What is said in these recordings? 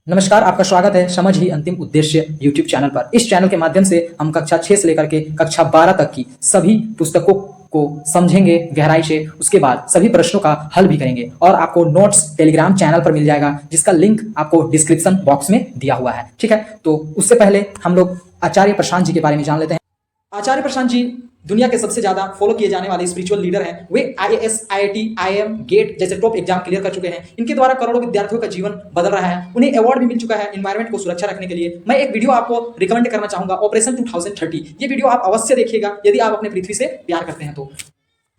नमस्कार, आपका स्वागत है समझ ही अंतिम उद्देश्य यूट्यूब चैनल पर। इस चैनल के माध्यम से हम कक्षा 6 से लेकर के कक्षा 12 तक की सभी पुस्तकों को समझेंगे गहराई से, उसके बाद सभी प्रश्नों का हल भी करेंगे और आपको नोट्स टेलीग्राम चैनल पर मिल जाएगा, जिसका लिंक आपको डिस्क्रिप्शन बॉक्स में दिया हुआ है। ठीक है, तो उससे पहले हम लोग आचार्य प्रशांत जी के बारे में जान लेते हैं। आचार्य प्रशांत जी दुनिया के सबसे ज्यादा फॉलो किए जाने वाले स्पिरिचुअल लीडर हैं। वे IAS, IIT, IIM, गेट जैसे टॉप एग्जाम क्लियर कर चुके हैं। इनके द्वारा करोड़ों विद्यार्थियों का जीवन बदल रहा है। उन्हें अवार्ड भी मिल चुका है एनवायरमेंट को सुरक्षा रखने के लिए। मैं एक वीडियो आपको रिकमेंड करना चाहूंगा, ऑपरेशन 2030। ये वीडियो आप अवश्य देखिएगा यदि आप अपने पृथ्वी से प्यार करते हैं तो।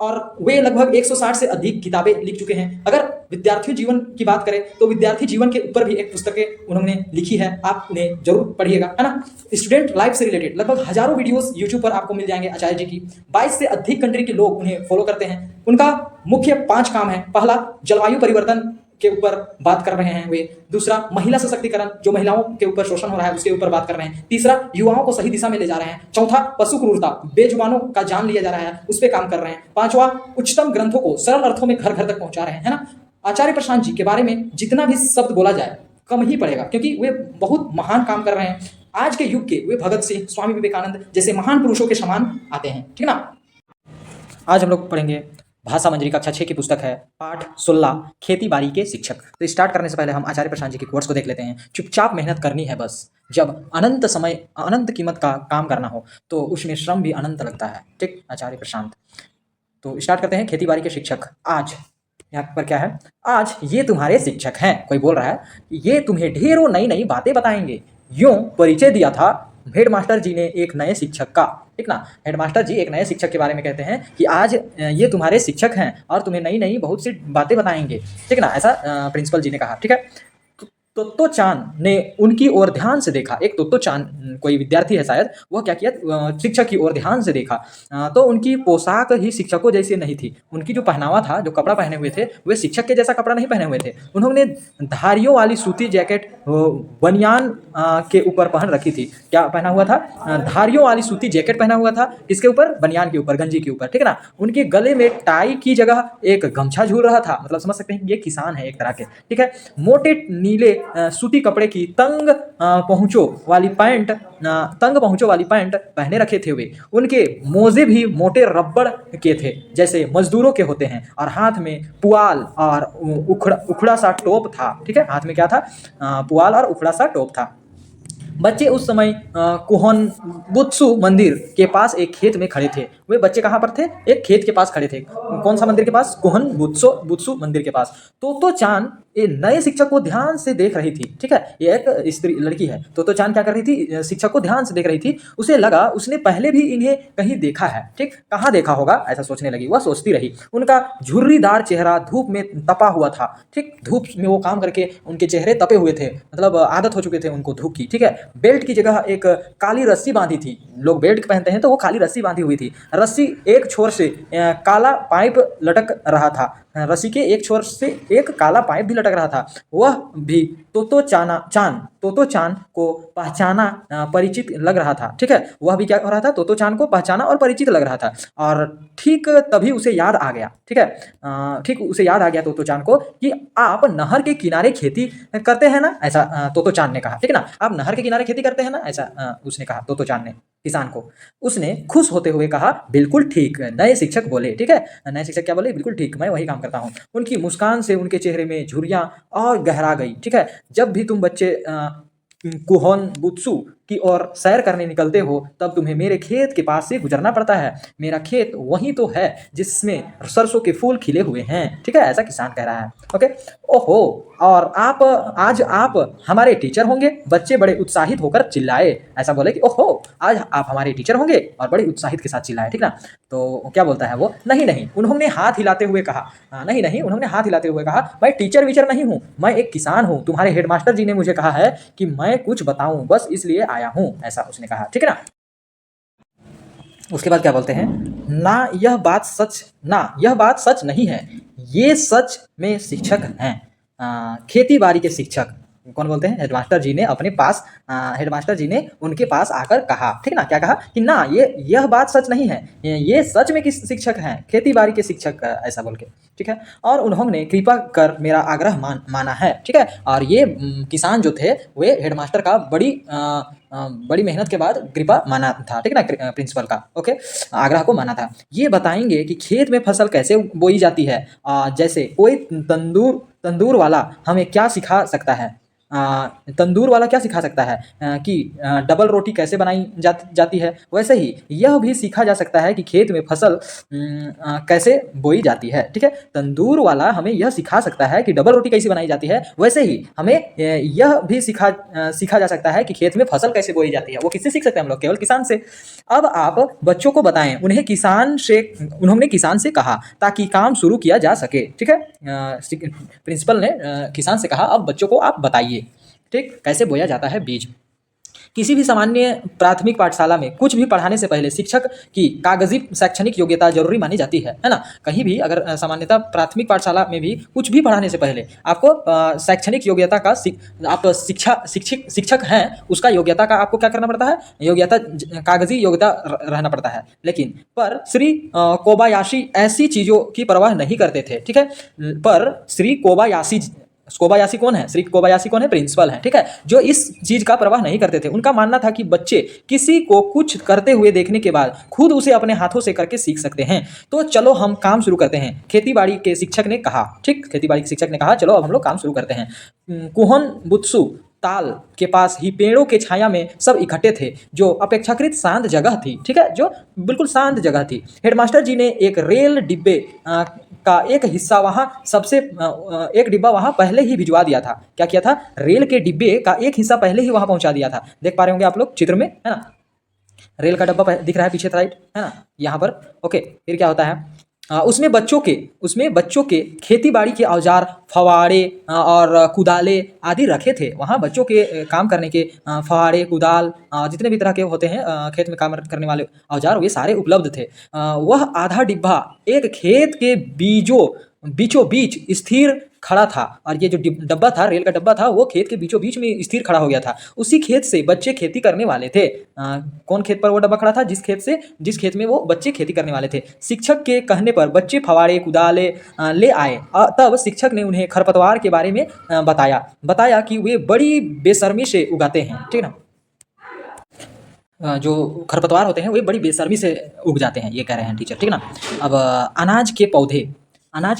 और वे लगभग 160 से अधिक किताबें लिख चुके हैं। अगर विद्यार्थी जीवन की बात करें तो विद्यार्थी जीवन के ऊपर भी एक पुस्तकें उन्होंने लिखी है, आप उन्हें जरूर पढ़िएगा, है ना। स्टूडेंट लाइफ से रिलेटेड लगभग हजारों वीडियोस यूट्यूब पर आपको मिल जाएंगे आचार्य जी की। 22 से अधिक कंट्री के लोग उन्हें फॉलो करते हैं। उनका मुख्य 5 काम है। पहला, जलवायु परिवर्तन के ऊपर बात कर रहे हैं वे। दूसरा, महिला सशक्तिकरण, जो महिलाओं के ऊपर शोषण हो रहा है उसके ऊपर बात कर रहे हैं। तीसरा, युवाओं को सही दिशा में ले जा रहे हैं। चौथा, पशु क्रूरता, बेजुबानों का जान लिया जा रहा है, उस पर काम कर रहे हैं। पांचवा, उच्चतम ग्रंथों को सरल अर्थों में घर घर तक पहुंचा रहे हैं, है ना। आचार्य प्रशांत जी के बारे में जितना भी शब्द बोला जाए कम ही पड़ेगा, क्योंकि वे बहुत महान काम कर रहे हैं। आज के युग के वे भगत सिंह, स्वामी विवेकानंद जैसे महान पुरुषों के समान आते हैं, ठीक ना। आज हम लोग पढ़ेंगे भाषा मंजरी कक्षा 6 की पुस्तक है, पाठ 16, खेती बाड़ी के शिक्षक। तो स्टार्ट करने से पहले हम आचार्य प्रशांत जी की कोट्स को देख लेते हैं। चुपचाप मेहनत करनी है बस, जब अनंत समय अनंत कीमत का काम करना हो तो उसमें श्रम भी अनंत लगता है। ठीक, आचार्य प्रशांत। तो स्टार्ट करते हैं। खेती बाड़ी के शिक्षक। आज यहाँ पर क्या है? आज ये तुम्हारे शिक्षक हैं। कोई बोल रहा है ये तुम्हें ढेरों नई नई बातें बताएंगे। यूं परिचय दिया था हेडमास्टर जी ने एक नए शिक्षक का। ठीक ना, हेडमास्टर जी एक नए शिक्षक के बारे में कहते हैं कि आज ये तुम्हारे शिक्षक हैं और तुम्हें नई नई बहुत सी बातें बताएंगे। ठीक ना, ऐसा प्रिंसिपल जी ने कहा। ठीक है, तोत्तो चान ने उनकी ओर ध्यान से देखा। एक तोत्तो चान कोई विद्यार्थी है शायद, वह क्या किया, शिक्षक की ओर ध्यान से देखा तो उनकी पोशाक ही शिक्षकों जैसी नहीं थी। उनकी जो पहनावा था, जो कपड़ा पहने हुए थे, वे शिक्षक के जैसा कपड़ा नहीं पहने हुए थे। उन्होंने धारियों वाली सूती जैकेट बनियान के ऊपर पहन रखी थी। क्या पहना हुआ था? धारियों वाली सूती जैकेट पहना हुआ था। किसके ऊपर? बनियान के ऊपर, गंजी के ऊपर। ठीक है ना। उनके गले में टाई की जगह एक गमछा झूल रहा था। मतलब समझ सकते हैं ये किसान है एक तरह के। ठीक है, मोटे नीले सूती कपड़े की तंग पहुंचों वाली पैंट पहने रखे थे वे। उनके मोजे भी मोटे रबड़ के थे, जैसे मजदूरों के होते हैं, और हाथ में पुआल और उखड़ा सा टोप था। ठीक है, हाथ में क्या था? पुआल और उखड़ा सा टोप था। बच्चे उस समय कुहोनबुत्सु मंदिर के पास एक खेत में खड़े थे। वे बच्चे कहाँ पर थे? एक खेत के पास खड़े थे। कौन सा मंदिर के पास? कुहोनबुत्सु मंदिर के पास। तोतो चान ये नए शिक्षक को ध्यान से देख रही थी। ठीक है, ये एक स्त्री लड़की है। तोतो चान क्या कर रही थी? शिक्षक को ध्यान से देख रही थी। उसे लगा उसने पहले भी इन्हें कहीं देखा है। ठीक, कहाँ देखा होगा ऐसा सोचने लगी। वह सोचती रही। उनका झुर्रीदार चेहरा धूप में तपा हुआ था। ठीक, धूप में वो काम करके उनके चेहरे तपे हुए थे, मतलब आदत हो चुके थे उनको धूप की। ठीक है, बेल्ट की जगह एक काली रस्सी बांधी थी। लोग बेल्ट पहनते हैं तो वो काली रस्सी बांधी हुई थी। रस्सी एक छोर से काला पाइप लटक रहा था। रस्सी के एक छोर से एक काला पाइप भी लटक रहा था। वह भी तोतो चान को पहचाना परिचित लग रहा था। ठीक है, वह भी क्या हो रहा था? तोतो चान को पहचाना और परिचित लग रहा था। और ठीक तभी उसे याद आ गया। ठीक है, ठीक उसे याद आ गया तोतो चान को कि आप नहर के किनारे खेती करते हैं ना, ऐसा तोतो चान ने कहा। ठीक है ना, आप नहर के किनारे खेती करते हैं ना, ऐसा उसने कहा तोतो चान ने किसान को। उसने खुश होते हुए कहा, बिल्कुल ठीक। नए शिक्षक बोले। ठीक है, नए शिक्षक क्या बोले? बिल्कुल ठीक, मैं वही काम करता हूँ। उनकी मुस्कान से उनके चेहरे में झुर्रियां और गहरा गई। ठीक है, जब भी तुम बच्चे कुहोनबुत्सु की ओर सैर करने निकलते हो तब तुम्हें मेरे खेत के पास से गुजरना पड़ता है। मेरा खेत वही तो है जिसमें सरसों के फूल खिले हुए हैं। ठीक है, ऐसा किसान कह रहा है। ओके, ओहो, और आज आप हमारे टीचर होंगे। बच्चे बड़े उत्साहित होकर चिल्लाए। ऐसा बोले कि ओहो, आज आप हमारे टीचर होंगे, और बड़े उत्साहित के साथ चिल्लाए। ठीक ना। तो क्या बोलता है वो? नहीं, उन्होंने हाथ हिलाते हुए कहा। उन्होंने हाथ हिलाते हुए कहा, मैं टीचर वीचर नहीं हूँ, मैं एक किसान हूँ। तुम्हारे हेडमास्टर जी ने मुझे कहा है कि मैं कुछ बताऊं, बस इसलिए आया हूं, ऐसा उसने कहा। ठीक है ना। उसके बाद क्या बोलते हैं? यह बात सच नहीं है। ये सच में शिक्षक हैं, खेती बाड़ी के शिक्षक। कौन बोलते हैं, हेडमास्टर जी ने अपने पास हेडमास्टर जी ने उनके पास आकर कहा, ठीक ना, क्या कहा कि ना यह बात सच नहीं है, ये सच में किस शिक्षक हैं, खेती बाड़ी के शिक्षक, ऐसा बोल के, ठीक है। और उन्होंने कृपा कर मेरा आग्रह माना है, ठीक है। और ये किसान जो थे वे हेडमास्टर का बड़ी मेहनत के बाद कृपा माना था, ठीक है ना, प्रिंसिपल का, ओके, आग्रह को माना था। ये बताएंगे कि खेत में फसल कैसे बोई जाती है, जैसे कोई तंदूर वाला हमें क्या सिखा सकता है, तंदूर वाला क्या सिखा सकता है कि डबल रोटी कैसे बनाई जाती है, वैसे ही यह भी सीखा जा सकता है कि खेत में फसल कैसे बोई जाती है, ठीक है। तंदूर वाला हमें यह सिखा सकता है कि डबल रोटी कैसे बनाई जाती है, वैसे ही हमें यह भी सीखा जा सकता है कि खेत में फसल कैसे बोई जाती है। वो किससे सीख सकते हैं हम लोग? केवल किसान से। अब आप बच्चों को बताएं, उन्होंने किसान से कहा ताकि काम शुरू किया जा सके, ठीक है। प्रिंसिपल ने किसान से कहा अब बच्चों को आप बताइए, ठीक, कैसे बोया जाता है बीज। किसी भी सामान्य प्राथमिक पाठशाला में कुछ भी पढ़ाने से पहले शिक्षक की कागजी शैक्षणिक योग्यता जरूरी मानी जाती है ना। कहीं भी अगर सामान्यतः प्राथमिक पाठशाला में भी कुछ भी पढ़ाने से पहले आपको शैक्षणिक योग्यता का आप शिक्षक हैं उसका योग्यता का आपको क्या करना पड़ता है, योग्यता कागजी योग्यता रहना पड़ता है। लेकिन पर श्री कोबायाशी ऐसी चीज़ों की परवाह नहीं करते थे, ठीक है। पर श्री कोबायाशी कौन है? श्री कोबायाशी कौन है? प्रिंसिपल है, ठीक है, जो इस चीज का परवाह नहीं करते थे। उनका मानना था कि बच्चे किसी को कुछ करते हुए देखने के बाद खुद उसे अपने हाथों से करके सीख सकते हैं। तो चलो हम काम शुरू करते हैं, खेतीबाड़ी के शिक्षक ने कहा, ठीक, खेतीबाड़ी के शिक्षक ने कहा चलो अब हम लोग काम शुरू करते हैं। कुहन बुत्सु ताल के पास ही पेड़ों के छाया में सब इकट्ठे थे, जो अपेक्षाकृत शांत जगह थी, ठीक है, जो बिल्कुल शांत जगह थी। हेडमास्टर जी ने एक रेल डिब्बे का एक हिस्सा एक डिब्बा वहां पहले ही भिजवा दिया था। क्या किया था? रेल के डिब्बे का एक हिस्सा पहले ही वहां पहुंचा दिया था। देख पा रहे होंगे आप लोग चित्र में, है ना, रेल का डब्बा दिख रहा है पीछे साइड, है ना, यहाँ पर, ओके। फिर क्या होता है, उसमें बच्चों के खेती बाड़ी के औजार, फवाड़े और कुदाले आदि रखे थे। वहाँ बच्चों के काम करने के फवाड़े, कुदाल, जितने भी तरह के होते हैं खेत में काम करने वाले औजार, वे सारे उपलब्ध थे। वह आधा डिब्बा एक खेत के बीचों बीच स्थिर खड़ा था। और ये जो डब्बा था, रेल का डब्बा था, वो खेत के बीचों बीच में स्थिर खड़ा हो गया था। उसी खेत से बच्चे खेती करने वाले थे। कौन खेत पर वो डब्बा खड़ा था? जिस खेत में वो बच्चे खेती करने वाले थे। शिक्षक के कहने पर बच्चे फवाड़े, कुदाले ले आए। तब शिक्षक ने उन्हें खरपतवार के बारे में बताया कि वे बड़ी बेशर्मी से उगाते हैं, ठीक ना। जो खरपतवार होते हैं वे बड़ी बेशर्मी से उग जाते हैं, ये कह रहे हैं टीचर, ठीक ना। अब अनाज के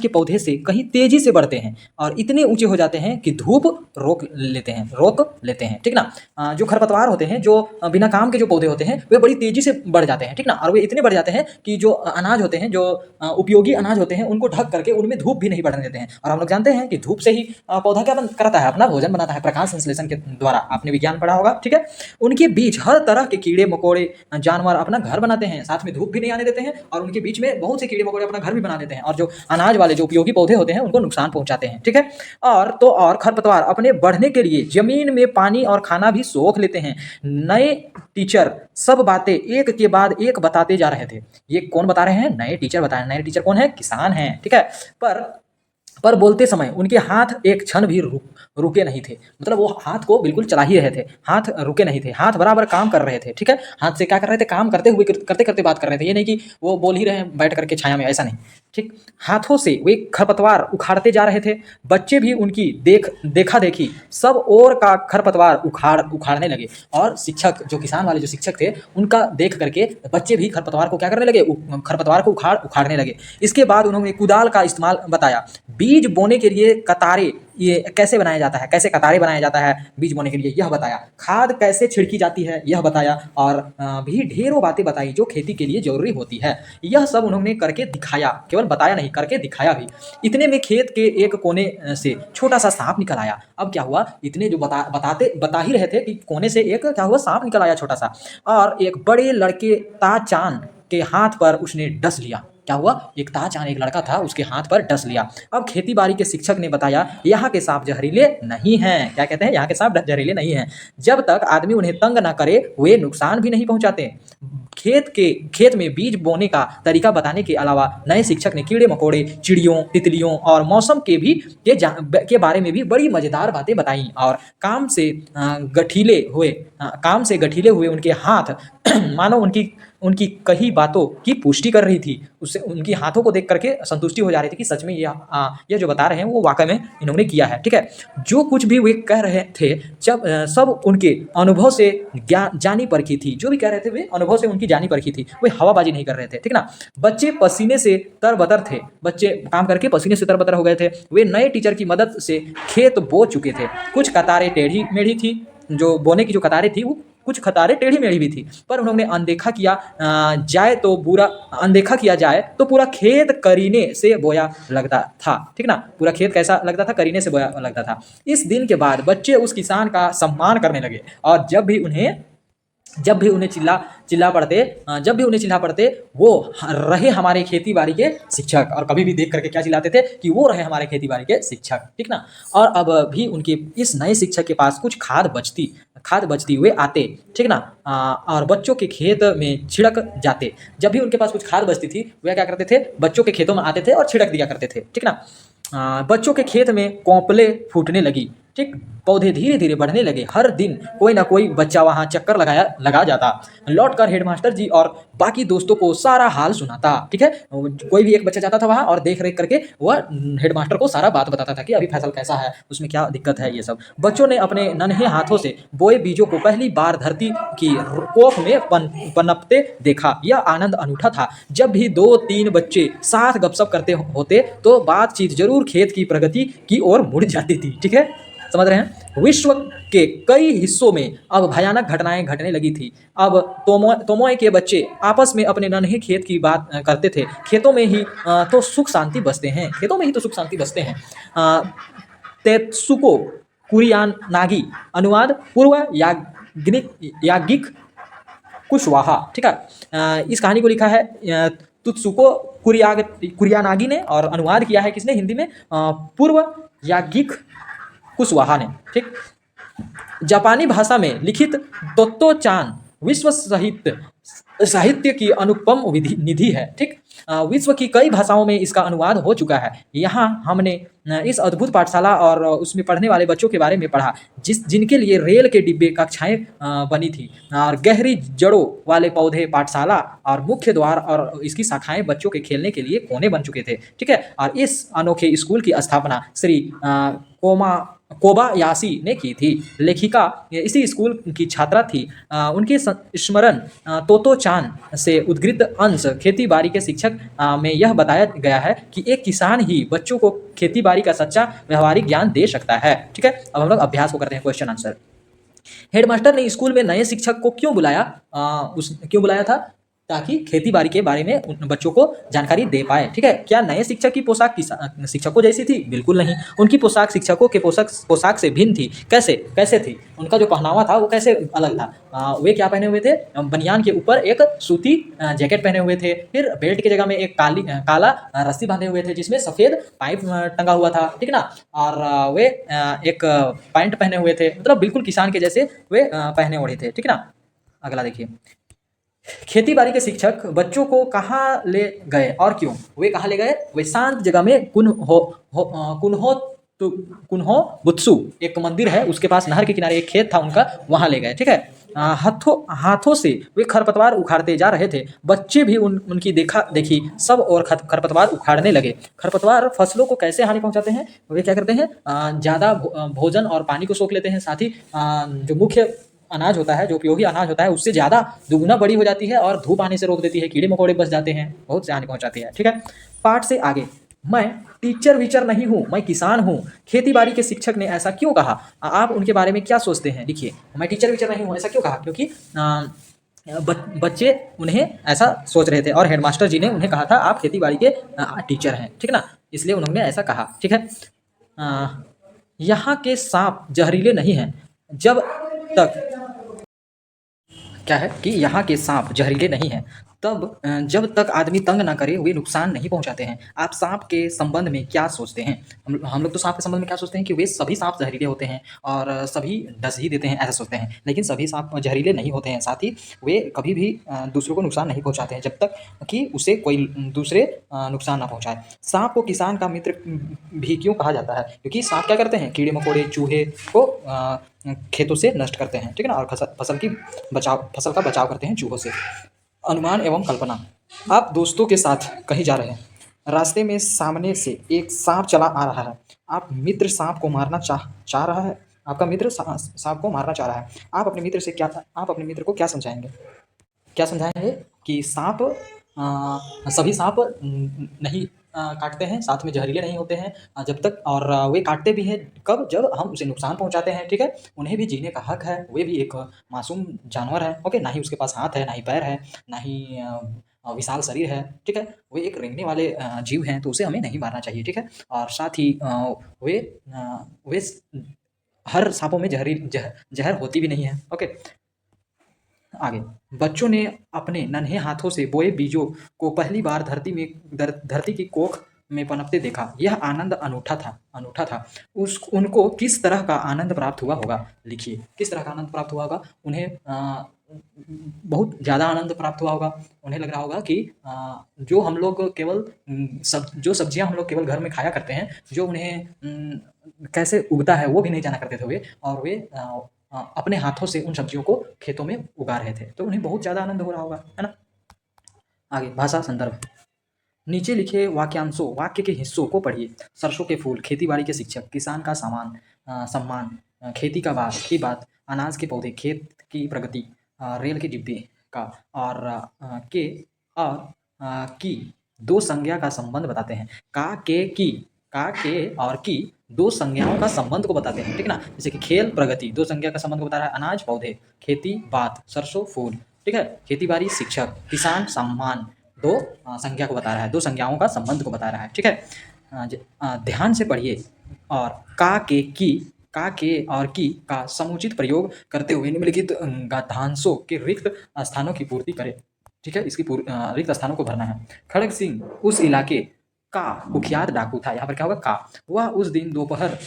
पौधे से कहीं तेजी से बढ़ते हैं और इतने ऊंचे हो जाते हैं कि धूप रोक लेते हैं, ठीक ना। जो खरपतवार होते हैं, जो बिना काम के जो पौधे होते हैं, वे बड़ी तेजी से बढ़ जाते हैं, ठीक ना। और वे इतने बढ़ जाते हैं कि जो अनाज होते हैं, जो उपयोगी अनाज होते हैं, उनको ढक करके उनमें धूप भी नहीं बढ़ने देते हैं। और हम लोग जानते हैं कि धूप से ही पौधा क्या करता है, अपना भोजन बनाता है, प्रकाश संश्लेषण के द्वारा। आपने विज्ञान पढ़ा होगा, ठीक है। उनके बीच हर तरह के कीड़े मकोड़े, जानवर अपना घर बनाते हैं, साथ में धूप भी नहीं आने देते हैं, और उनके बीच में बहुत से कीड़े मकोड़े अपना घर भी बना देते हैं, और जो अनाज वाले जो उपयोगी पौधे होते हैं उनको नुकसान पहुंचाते हैं, ठीक है। और खरपतवार अपने बढ़ने के लिए जमीन में पानी और खाना भी सोख लेते हैं। नए टीचर सब बातें एक के बाद एक बताते जा रहे थे। ये कौन बता रहे हैं? नए टीचर बता रहे हैं। नए टीचर कौन है? किसान हैं, ठीक है। पर बोलते समय उनके हाथ एक क्षण भी रुके नहीं थे। मतलब वो हाथ को बिल्कुल चला ही रहे थे, हाथ रुके नहीं थे, हाथ बराबर काम कर रहे थे, ठीक है। हाथ से क्या कर रहे थे? काम करते करते बात कर रहे थे। ये नहीं कि वो बोल ही रहे हैं बैठ करके छाया में, ऐसा नहीं, ठीक। हाथों से वे खरपतवार उखाड़ते जा रहे थे। बच्चे भी उनकी देखा देखी सब और का खरपतवार उखाड़ने लगे। और शिक्षक, जो किसान वाले जो शिक्षक थे, उनका देख करके बच्चे भी खरपतवार को क्या करने लगे? खरपतवार को उखाड़ने लगे। इसके बाद उन्होंने कुदाल का इस्तेमाल बताया। बीज बोने के लिए कतारें, ये कैसे बनाया जाता है, कैसे कतारें बनाया जाता है बीज बोने के लिए, यह बताया। खाद कैसे छिड़की जाती है, यह बताया। और भी ढेरों बातें बताई जो खेती के लिए जरूरी होती है। यह सब उन्होंने करके दिखाया, केवल बताया नहीं, करके दिखाया भी। इतने में खेत के एक कोने से छोटा सा सांप निकल आया। अब क्या हुआ? इतने जो बता ही रहे थे कि कोने से एक क्या हुआ? सांप निकल आया छोटा सा, और एक बड़े लड़के ताचान के हाथ पर उसने डस लिया। क्या हुआ? एक ताचान, एक लड़का था, उसके हाथ पर डस लिया। अब खेती बाड़ी के शिक्षक ने बताया यहाँ के सांप जहरीले नहीं हैं। क्या कहते हैं? यहाँ के सांप जहरीले नहीं हैं। जब तक आदमी उन्हें तंग ना करे वे नुकसान भी नहीं पहुंचाते। खेत में बीज बोने का तरीका बताने के अलावा नए शिक्षक ने कीड़े मकोड़े, चिड़ियों, तितलियों और मौसम के बारे में भी बड़ी मजेदार बातें बताई और काम से गठीले हुए उनके हाथ मानो उनकी कही बातों की पुष्टि कर रही थी। उससे उनकी हाथों को देख करके संतुष्टि हो जा रही थी कि सच में ये जो बता रहे हैं वो वाकई में इन्होंने किया है। ठीक है, जो कुछ भी वे कह रहे थे सब उनके अनुभव से जानी परखी थी। जो भी कह रहे थे वे अनुभव से उनकी जानी परखी थी, वे हवाबाजी नहीं कर रहे थे। ठीक ना, बच्चे पसीने से तरबतर थे, बच्चे काम करके पसीने से तरबतर हो गए थे। वे नए टीचर की मदद से खेत बो चुके थे। कुछ कतारें टेढ़ी मेढ़ी थी, जो बोने की जो कतारें थी वो कुछ कतारें टेढ़ी मेढ़ी भी थी, पर उन्होंने अनदेखा किया जाए तो पूरा खेत करीने से बोया लगता था। ठीक ना, पूरा खेत कैसा लगता था? करीने से बोया लगता था। इस दिन के बाद बच्चे उस किसान का सम्मान करने लगे और जब भी उन्हें चिल्ला पड़ते वो रहे हमारे खेती बाड़ी के शिक्षक, और कभी भी देख करके क्या चिल्लाते थे कि वो रहे हमारे खेती बाड़ी के शिक्षक। ठीक ना, और अब भी उनके इस नए शिक्षक के पास कुछ खाद बचती हुए आते। ठीक ना, और बच्चों के खेत में छिड़क जाते। जब भी उनके पास कुछ खाद बचती थी वे क्या करते थे? बच्चों के खेतों में आते थे और छिड़क दिया करते थे। ठीक ना, बच्चों के खेत में कोंपले फूटने लगी। ठीक, पौधे धीरे धीरे बढ़ने लगे। हर दिन कोई ना कोई बच्चा वहां चक्कर लगा जाता, लौटकर हेडमास्टर जी और बाकी दोस्तों को सारा हाल सुनाता। ठीक है, कोई भी एक बच्चा जाता था वहां और देख रेख करके वह हेडमास्टर को सारा बात बताता था कि अभी फसल कैसा है, उसमें क्या दिक्कत है। ये सब बच्चों ने अपने नन्हे हाथों से बोए बीजों को पहली बार धरती की कोख में पनपते देखा। यह आनंद अनूठा था। जब भी 2-3 बच्चे साथ गपशप करते होते तो बातचीत जरूर खेत की प्रगति की ओर मुड़ जाती थी। ठीक है, समझ रहे हैं? विश्व के कई हिस्सों में अब भयानक घटनाएं घटने लगी थी। अब तोमोए के बच्चे आपस में अपने नन्हे खेत की बात करते थे। खेतों में ही तो सुख शांति बसते हैं। तेत्सुको कुरियानागी, अनुवाद पूर्व याज्ञिक कुशवाहा। ठीक है, इस कहानी को लिखा है तुत्सुको कुरियानागी ने और अनुवाद किया है किसने हिंदी में? पूर्व याज्ञिक कुशवाहा ने। ठीक, जापानी भाषा में लिखित तोत्तो चान विश्व साहित्य की अनुपम निधि है। ठीक, विश्व की कई भाषाओं में इसका अनुवाद हो चुका है। यहाँ हमने इस अद्भुत पाठशाला और उसमें पढ़ने वाले बच्चों के बारे में पढ़ा जिनके लिए रेल के डिब्बे कक्षाएं बनी थी, और गहरी जड़ों वाले पौधे पाठशाला और मुख्य द्वार और इसकी शाखाएं बच्चों के खेलने के लिए कोने बन चुके थे। ठीक है, और इस अनोखे स्कूल की स्थापना श्री कोबायाशी ने की थी। लेखिका इसी स्कूल की छात्रा थी। उनके स्मरण तोतो चान से उद्धृत अंश खेती बाड़ी के शिक्षक में यह बताया गया है कि एक किसान ही बच्चों को खेती बाड़ी का सच्चा व्यवहारिक ज्ञान दे सकता है। ठीक है, अब हम लोग अभ्यास को करते हैं, क्वेश्चन आंसर। हेडमास्टर ने स्कूल में नए शिक्षक को क्यों बुलाया था? ताकि खेती बाड़ी के बारे में उन बच्चों को जानकारी दे पाए। ठीक है, क्या नए शिक्षक की पोशाक शिक्षकों जैसी थी? बिल्कुल नहीं। उनकी पोशाक शिक्षकों के पोशाक से भिन्न थी। कैसे थी? उनका जो पहनावा था वो कैसे अलग था? वे क्या पहने हुए थे? बनियान के ऊपर एक सूती जैकेट पहने हुए थे, फिर बेल्ट की जगह में एक काला रस्सी बांधे हुए थे जिसमें सफ़ेद पाइप टंगा हुआ था। ठीक ना, और वे एक पैंट पहने हुए थे, मतलब बिल्कुल किसान के जैसे वे पहने ओढ़े थे। ठीक ना, अगला देखिए। खेती बाड़ी के शिक्षक बच्चों को कहाँ ले गए और क्यों? वे कहाँ ले गए? वे शांत जगह में कुन्हो बुत्सु एक मंदिर है, उसके पास नहर के किनारे एक खेत था उनका, वहाँ ले गए। ठीक है, हाथों से वे खरपतवार उखाड़ते जा रहे थे। बच्चे भी उनकी देखी सब और खरपतवार उखाड़ने लगे। खरपतवार फसलों को कैसे हानि पहुंचाते हैं? वे क्या करते हैं? ज़्यादा भोजन और पानी को सोख लेते हैं, साथ ही जो मुख्य अनाज होता है, जो उपयोगी अनाज होता है, उससे ज़्यादा दुगुना बड़ी हो जाती है और धूप आने से रोक देती है, कीड़े मकोड़े बच जाते हैं, बहुत से हानि पहुंचाती है। ठीक है, पाठ से आगे। मैं टीचर वीचर नहीं हूँ, मैं किसान हूँ। खेती बाड़ी के शिक्षक ने ऐसा क्यों कहा? आप उनके बारे में क्या सोचते हैं? लिखिए। मैं टीचर वीचर नहीं हूँ, ऐसा क्यों कहा? क्योंकि बच्चे उन्हें ऐसा सोच रहे थे और हेडमास्टर जी ने उन्हें कहा था आप खेती बाड़ी के टीचर हैं। ठीक ना, इसलिए उन्होंने ऐसा कहा। ठीक है, यहाँ के सांप जहरीले नहीं हैं जब तक क्या है कि यहाँ के सांप जहरीले नहीं हैं तब जब तक आदमी तंग ना करे वे नुकसान नहीं पहुंचाते हैं। आप सांप के संबंध में क्या सोचते हैं? हम लोग तो सांप के संबंध में क्या सोचते हैं कि वे सभी सांप जहरीले होते हैं और सभी डस ही देते हैं, ऐसा सोचते हैं। लेकिन सभी सांप जहरीले नहीं होते हैं, साथ ही वे कभी भी दूसरों को नुकसान नहीं पहुंचाते हैं जब तक कि उसे कोई दूसरे नुकसान ना पहुंचाए। सांप को किसान का मित्र भी क्यों कहा जाता है? क्योंकि सांप क्या करते हैं, कीड़े मकोड़े चूहे को खेतों से नष्ट करते हैं, ठीक है ना, और फसल का बचाव करते हैं चूहों से। अनुमान एवं कल्पना। आप दोस्तों के साथ कहीं जा रहे हैं, रास्ते में सामने से एक सांप चला आ रहा है। आप मित्र सांप को मारना चाह रहा है, आपका मित्र सांप को मारना चाह रहा है। आप अपने मित्र को क्या समझाएंगे? कि सांप सभी सांप नहीं काटते हैं, साथ में जहरीले नहीं होते हैं जब तक, और वे काटते भी हैं कब, जब हम उसे नुकसान पहुंचाते हैं, ठीक है। उन्हें भी जीने का हक है, वे भी एक मासूम जानवर है, ओके। ना ही उसके पास हाथ है, ना ही पैर है, ना ही विशाल शरीर है, ठीक है। वे एक रेंगने वाले जीव हैं, तो उसे हमें नहीं मारना चाहिए, ठीक है। और साथ ही वे वे हर सांपों में जहर होती भी नहीं है, ओके। आगे, बच्चों ने अपने नन्हे हाथों से बोए बीजों को पहली बार धरती की कोख में पनपते देखा। यह आनंद अनूठा था। उनको किस तरह का आनंद प्राप्त हुआ होगा? लिखिए, किस तरह का आनंद प्राप्त हुआ होगा? उन्हें बहुत ज़्यादा आनंद प्राप्त हुआ होगा। उन्हें लग रहा होगा कि जो हम लोग केवल जो सब्जियां हम लोग केवल घर में खाया करते हैं, जो उन्हें कैसे उगता है वो भी नहीं जाना करते थे वे, और वे अपने हाथों से उन सब्जियों को खेतों में उगा रहे थे, तो उन्हें बहुत ज़्यादा आनंद हो रहा होगा, है ना। आगे, भाषा संदर्भ। नीचे लिखे वाक्य के हिस्सों को पढ़िए। सरसों के फूल, खेतीबाड़ी के शिक्षक, किसान का सम्मान, खेती का की बात, अनाज के पौधे, खेत की प्रगति, रेल के डिब्बे का, और की दो संज्ञा का संबंध बताते हैं। का के और की दो संज्ञाओं का संबंध को बताते हैं, ठीक है ना। जैसे कि खेल प्रगति दो संज्ञा का संबंध को बता रहा है, अनाज पौधे, खेती बात, सरसों फूल, ठीक है, खेती बाड़ी शिक्षक, किसान सम्मान दो संज्ञा को बता रहा है, दो संज्ञाओं का संबंध को बता रहा है, ठीक है। ध्यान से पढ़िए और का के और की का समुचित प्रयोग करते हुए निम्नलिखित गद्यांशों के रिक्त स्थानों की पूर्ति करें, ठीक है। इसकी रिक्त स्थानों को भरना है। खड़ग सिंह उस इलाके का कुख्यात डाकू था। यहाँ पर क्या होगा? का। वह उस दिन दोपहर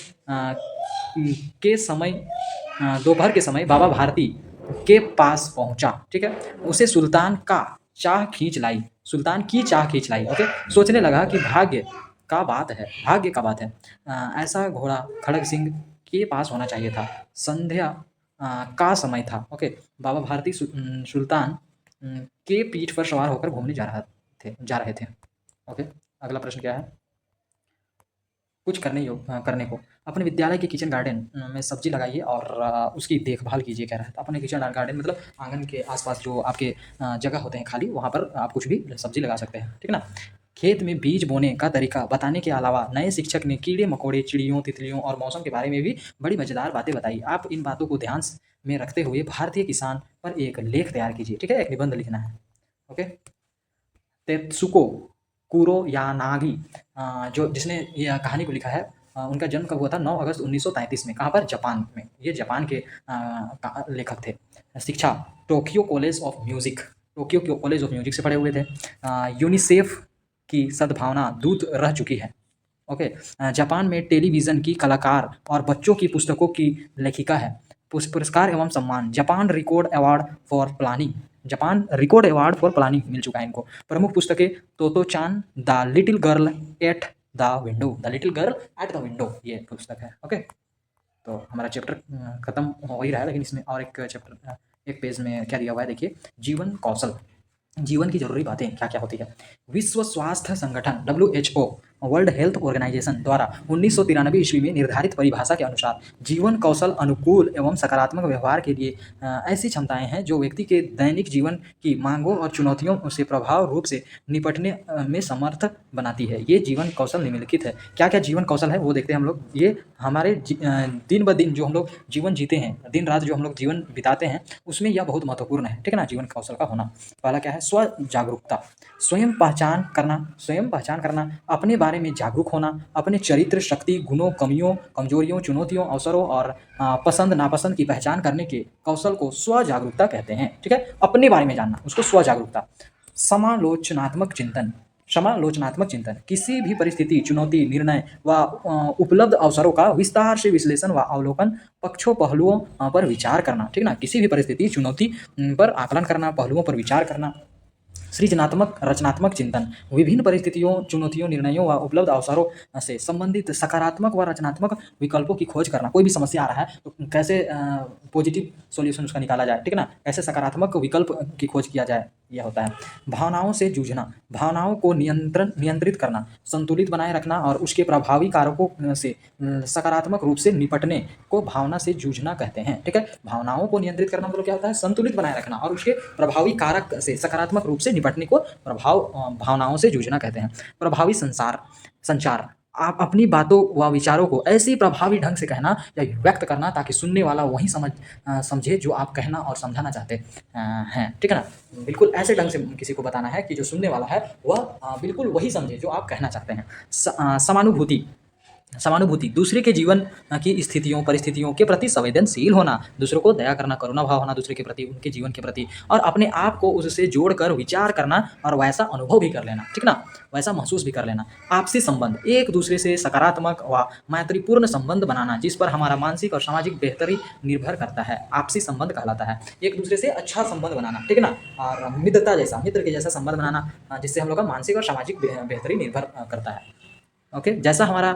के समय बाबा भारती के पास पहुंचा, ठीक है। उसे सुल्तान की चाह खींच लाई, ओके। सोचने लगा कि भाग्य का बात है, ऐसा घोड़ा खड़ग सिंह के पास होना चाहिए था। संध्या का समय था, ओके। बाबा भारती सुल्तान के पीठ पर सवार होकर घूमने जा रहे थे, ओके। अगला प्रश्न क्या है? कुछ करने को अपने विद्यालय के किचन गार्डन में सब्जी लगाइए और उसकी देखभाल कीजिए, कह रहा है। तो अपने किचन गार्डन मतलब आंगन के आसपास जो आपके जगह होते हैं खाली, वहाँ पर आप कुछ भी सब्जी लगा सकते हैं, ठीक है ना। खेत में बीज बोने का तरीका बताने के अलावा नए शिक्षक ने कीड़े मकोड़े, चिड़ियों, तितलियों और मौसम के बारे में भी बड़ी मजेदार बातें बताई। आप इन बातों को ध्यान में रखते हुए भारतीय किसान पर एक लेख तैयार कीजिए, ठीक है। एक निबंध लिखना है, ओके। तेत्सुको कुरोयानागी जो जिसने ये कहानी को लिखा है, उनका जन्म कब हुआ था? 9 अगस्त 1933 में। कहाँ पर? जापान में। ये जापान के लेखक थे। शिक्षा, टोक्यो कॉलेज ऑफ म्यूजिक से पढ़े हुए थे। यूनिसेफ की सद्भावना दूत रह चुकी है, ओके। जापान में टेलीविज़न की कलाकार और बच्चों की पुस्तकों की लेखिका है। पुरस्कार एवं सम्मान, Japan record award for planning मिल चुका है इनको। प्रमुख पुस्तकें Totto-chan, the little girl at the window, ये पुस्तक है, ओके। तो हमारा चैप्टर खत्म हो ही रहा है, लेकिन इसमें और एक चैप्टर, एक पेज में क्या दिया हुआ है, देखिए। जीवन कौशल, जीवन की जरूरी बातें क्या क्या होती है। विश्व स्वास्थ्य संगठन WHO, वर्ल्ड हेल्थ ऑर्गेनाइजेशन द्वारा 1993 ईस्वी में निर्धारित परिभाषा के अनुसार जीवन कौशल अनुकूल एवं सकारात्मक व्यवहार के लिए ऐसी क्षमताएं हैं जो व्यक्ति के दैनिक जीवन की मांगों और चुनौतियों से प्रभाव रूप से निपटने में समर्थ बनाती है। ये जीवन कौशल निम्नलिखित है। क्या क्या जीवन कौशल है वो देखते हैं हम लोग। ये हमारे दिन ब दिन जो हम लोग जीवन जीते हैं, दिन रात जो हम लोग जीवन बिताते हैं, उसमें यह बहुत महत्वपूर्ण है, ठीक है ना, जीवन कौशल का होना। पहला क्या है? स्व जागरूकता, स्वयं पहचान करना, अपने बारे में जागरूक होना, अपने चरित्र, शक्ति, गुणों, कमियों, कमजोरियों, चुनौतियों, अवसरों और पसंद नापसंद की पहचान करने के कौशल को स्व जागरूकता कहते हैं, ठीक है। अपने बारे में जानना, उसको स्व जागरूकता। समालोचनात्मक चिंतन। समालोचनात्मक चिंतन किसी भी परिस्थिति, चुनौती, निर्णय व उपलब्ध अवसरों का विस्तार से विश्लेषण व अवलोकन, पक्षों पहलुओं पर विचार करना। ठीक ना, किसी भी परिस्थिति, चुनौती पर आकलन करना, पहलुओं पर विचार करना। सृजनात्मक रचनात्मक चिंतन विभिन्न परिस्थितियों, चुनौतियों, निर्णयों व उपलब्ध अवसरों से संबंधित सकारात्मक व रचनात्मक विकल्पों की खोज करना। कोई भी समस्या आ रहा है तो कैसे पॉजिटिव सॉल्यूशन उसका निकाला जाए, ठीक है ना, कैसे सकारात्मक विकल्प की खोज किया जाए, यह होता है। भावनाओं से जूझना, भावनाओं को नियंत्रित करना, संतुलित बनाए रखना और उसके प्रभावी कारकों से सकारात्मक रूप से निपटने को भावना से जूझना कहते हैं। ठीक है, भावनाओं को नियंत्रित करना मतलब क्या होता है, संतुलित बनाए रखना और उसके प्रभावी कारक से सकारात्मक रूप से निपटने को भावनाओं से जूझना कहते हैं। प्रभावी संचार, आप अपनी बातों व विचारों को ऐसे प्रभावी ढंग से कहना या व्यक्त करना ताकि सुनने वाला वही समझे जो आप कहना और समझाना चाहते हैं। ठीक है ना, बिल्कुल ऐसे ढंग से किसी को बताना है कि जो सुनने वाला है वह बिल्कुल वही समझे जो आप कहना चाहते हैं। समानुभूति, दूसरे के जीवन की स्थितियों, परिस्थितियों के प्रति संवेदनशील होना, दूसरों को दया करना, करुणा भाव होना दूसरे के प्रति, उनके जीवन के प्रति, और अपने आप को उससे जोड़कर विचार करना और वैसा अनुभव भी कर लेना। ठीक ना, वैसा महसूस भी कर लेना। आपसी संबंध, एक दूसरे से सकारात्मक व मैत्रीपूर्ण संबंध बनाना जिस पर हमारा मानसिक और सामाजिक बेहतरी निर्भर करता है, आपसी संबंध कहलाता है। एक दूसरे से अच्छा संबंध बनाना, ठीक है ना, और मित्रता जैसा, मित्र के जैसा संबंध बनाना जिससे हम लोग का मानसिक और सामाजिक बेहतरी निर्भर करता है। ओके, जैसा हमारा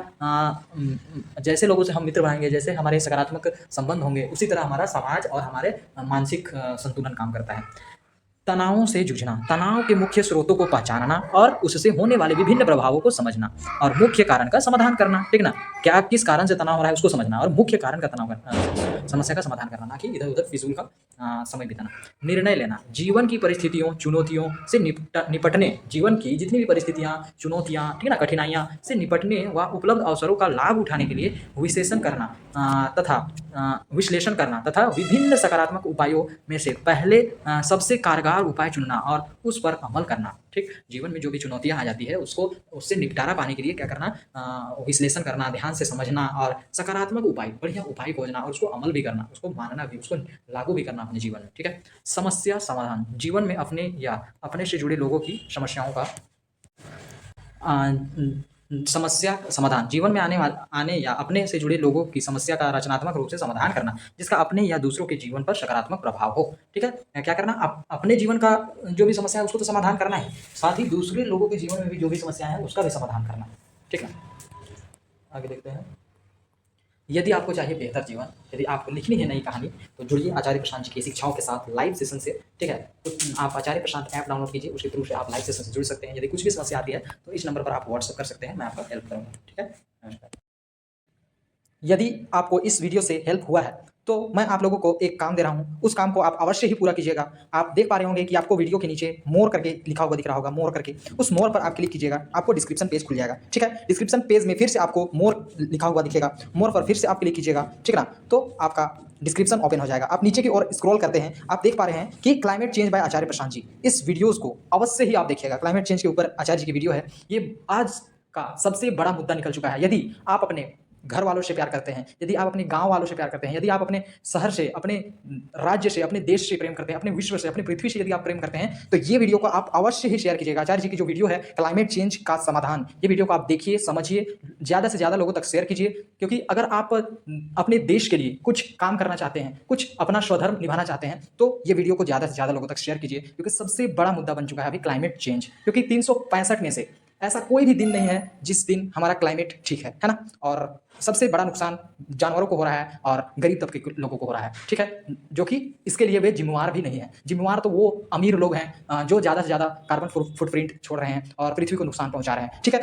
जैसे लोगों से हम मित्र बनाएंगे, जैसे हमारे सकारात्मक संबंध होंगे, उसी तरह हमारा समाज और हमारे मानसिक संतुलन काम करता है। तनावों से जूझना, तनाव के मुख्य स्रोतों को पहचानना और उससे होने वाले विभिन्न प्रभावों को समझना और मुख्य कारण का समाधान करना। ठीक ना, क्या किस कारण से तनाव हो रहा है उसको समझना और मुख्य कारण का समस्या का समाधान करना, ना कि इधर उधर फिजूल का समय बिताना। निर्णय लेना, जीवन की परिस्थितियों, चुनौतियों से निपटने, जीवन की जितनी भी परिस्थितियाँ, चुनौतियाँ, ठीक है ना, कठिनाइयाँ से निपटने व उपलब्ध अवसरों का लाभ उठाने के लिए विश्लेषण करना तथा विभिन्न सकारात्मक उपायों में से पहले सबसे कारगर उपाय चुनना और उस पर अमल करना। ठीक, जीवन में जो भी चुनौतियां आ जाती है उससे निपटारा पाने के लिए क्या करना, विश्लेषण करना, ध्यान से समझना और सकारात्मक उपाय, बढ़िया उपाय खोजना और उसको अमल भी करना, उसको मानना भी, उसको लागू भी करना अपने जीवन में। ठीक है, समस्या समाधान, जीवन में अपने या अपने से जुड़े लोगों की समस्याओं का समस्या समाधान, जीवन में आने या अपने से जुड़े लोगों की समस्या का रचनात्मक रूप से समाधान करना जिसका अपने या दूसरों के जीवन पर सकारात्मक प्रभाव हो। ठीक है, क्या करना, अपने जीवन का जो भी समस्या है उसको तो समाधान करना है, साथ ही दूसरे लोगों के जीवन में भी जो भी समस्या है उसका भी समाधान करना। ठीक है, आगे देखते हैं। यदि आपको चाहिए बेहतर जीवन, यदि आपको लिखनी है नई कहानी, तो जुड़िए आचार्य प्रशांत जी की शिक्षाओं के साथ लाइव सेशन से। ठीक है, तो आप आचार्य प्रशांत ऐप डाउनलोड कीजिए, उसके थ्रू से आप लाइव सेशन से जुड़ सकते हैं। यदि कुछ भी समस्या आती है तो इस नंबर पर आप व्हाट्सएप कर सकते हैं, मैं आपका हेल्प करूँगा। ठीक है, नमस्कार। यदि आपको इस वीडियो से हेल्प हुआ है तो मैं आप लोगों को एक काम दे रहा हूं, उस काम को आप अवश्य ही पूरा कीजिएगा। आप देख पा रहे होंगे कि आपको वीडियो के नीचे मोर करके लिखा हुआ दिख रहा होगा, मोर करके, उस मोर पर आप क्लिक कीजिएगा, आपको डिस्क्रिप्शन पेज खुल जाएगा। ठीक है, डिस्क्रिप्शन पेज में फिर से आपको मोर लिखा हुआ दिखेगा, मोर पर फिर से आप क्लिक कीजिएगा। ठीक है ना, तो आपका डिस्क्रिप्शन ओपन हो जाएगा। आप नीचे की ओर स्क्रॉल करते हैं, आप देख पा रहे हैं कि क्लाइमेट चेंज बाय आचार्य प्रशांत जी, इस वीडियोज़ को अवश्य ही आप देखिएगा। क्लाइमेट चेंज के ऊपर आचार्य जी की वीडियो है, ये आज का सबसे बड़ा मुद्दा निकल चुका है। यदि आप अपने घर वालों से प्यार करते हैं, यदि आप अपने गांव वालों से प्यार करते हैं, यदि आप अपने शहर से, अपने राज्य से, अपने देश से प्रेम करते हैं, अपने विश्व से, अपनी पृथ्वी से यदि आप प्रेम करते हैं, तो ये वीडियो को आप अवश्य ही शेयर कीजिएगा। आचार्य जी की जो वीडियो है क्लाइमेट चेंज का समाधान, ये वीडियो को आप देखिए, समझिए, ज़्यादा से ज़्यादा लोगों तक शेयर कीजिए, क्योंकि अगर आप अपने देश के लिए कुछ काम करना चाहते हैं, कुछ अपना स्वधर्म निभाना चाहते हैं, तो ये वीडियो को ज़्यादा से ज़्यादा लोगों तक शेयर कीजिए, क्योंकि सबसे बड़ा मुद्दा बन चुका है अभी क्लाइमेट चेंज। क्योंकि 365 में से ऐसा कोई भी दिन नहीं है जिस दिन हमारा क्लाइमेट ठीक है ना, और सबसे बड़ा नुकसान जानवरों को हो रहा है और गरीब तबके के लोगों को हो रहा है। ठीक है, जो कि इसके लिए वे जिम्मेवार भी नहीं है। जिम्मेवार तो वो अमीर लोग हैं जो ज़्यादा से ज़्यादा कार्बन फुटप्रिंट छोड़ रहे हैं और पृथ्वी को नुकसान पहुंचा रहे हैं। ठीक है।